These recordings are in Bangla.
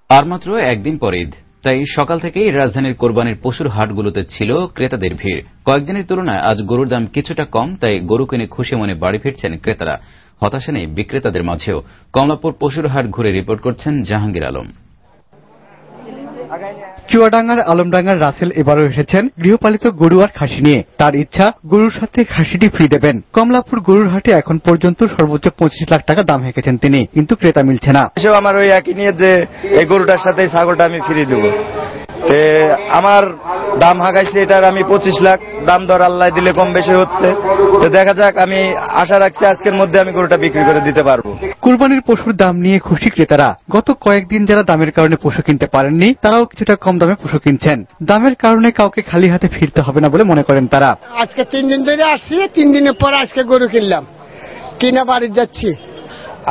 আর মাত্র একদিন পর ঈদ, তাই সকাল থেকেই রাজধানীর কোরবানির পশুর হাটগুলোতে ছিল ক্রেতাদের ভিড়। কয়েকদিনের তুলনায় আজ গরুর দাম কিছুটা কম, তাই গরু কিনে খুশি মনে বাড়ি ফিরছেন ক্রেতারা। হতাশা নেই বিক্রেতাদের মাঝেও। কমলাপুর পশুর হাট ঘুরে রিপোর্ট করছেন জাহাঙ্গীর আলম। চুয়াডাঙ্গার আলমডাঙ্গার রাসেল এবারও এসেছেন গৃহপালিত গরু আর খাসি নিয়ে। তার ইচ্ছা গরুর সাথে খাসিটি ফ্রি দেবেন। কমলাপুর গরুর হাটে এখন পর্যন্ত সর্বোচ্চ 25 লাখ টাকা দাম হেঁকেছেন তিনি, কিন্তু ক্রেতা মিলছে না। আমার ওই একই নিয়ে যে এই গরুটার সাথে ছাগলটা আমি ফ্রি দেবো। আমার দাম হাঁকাইছে, এটার আমি 25 লাখ দাম দর আল্লাহ দিলে কম বেশি হচ্ছে। তো দেখা যাক, আমি আশা রাখছি আজকের মধ্যে আমি গরুটা বিক্রি করে দিতে পারবো। কুরবানির পশুর দাম নিয়ে খুশি ক্রেতারা। গত কয়েকদিন যারা দামের কারণে পশু কিনতে পারেননি, তারাও কিছুটা কম দামে পশু কিনছেন। দামের কারণে কাউকে খালি হাতে ফিরতে হবে না বলে মনে করেন তারা। আজকে 3 দিন ধরে আসছি, 3 দিনের পর আজকে গরু কিনলাম, কিনা বাড়ি যাচ্ছি।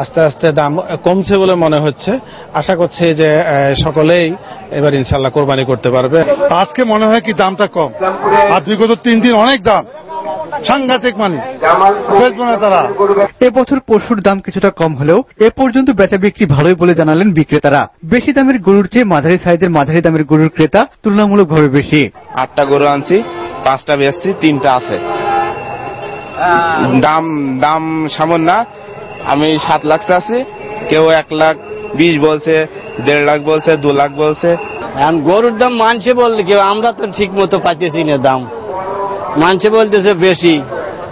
আস্তে আস্তে দাম কমছে বলে মনে হচ্ছে। আশা করছি যে সকলেই এবার ইনশাল্লাহ কোরবানি করতে পারবে। আজকে মনে হয় কি দামটা কম, আর বিগত 3 দিন অনেক দাম, সাংঘাতিক মানে তারা। এবছর পশুর দাম কিছুটা কম হলেও এ পর্যন্ত বেচা বিক্রি ভালোই বলে জানালেন বিক্রেতারা। বেশি দামের গরুর চেয়ে মাঝারি সাইজের মাঝারি দামের গরুর ক্রেতা তুলনামূলকভাবে বেশি। 8টা গরু আনছি, 5টা বেচছি, 3টা আছে। দাম সামান্য। আমি 7 লাখ চাচ্ছি, কেউ 1,20,000 বলছে, 1.5 লাখ বলছে, 2 লাখ বলছে। গরুর দাম মানছে বললে কেউ, আমরা তো ঠিক মতো পাইতেছি না দাম। মানছে বলতেছে বেশি,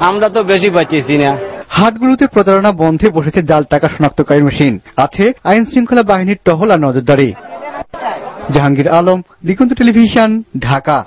আমরা তো বেশি পাইতেছি না। হাটগুলোতে প্রতারণা বন্ধে বসেছে জাল টাকা শনাক্তকারী মেশিন, আছে আইন শৃঙ্খলা বাহিনীর টহল আর নজরদারি। জাহাঙ্গীর আলম, দিগন্ত টেলিভিশন, ঢাকা।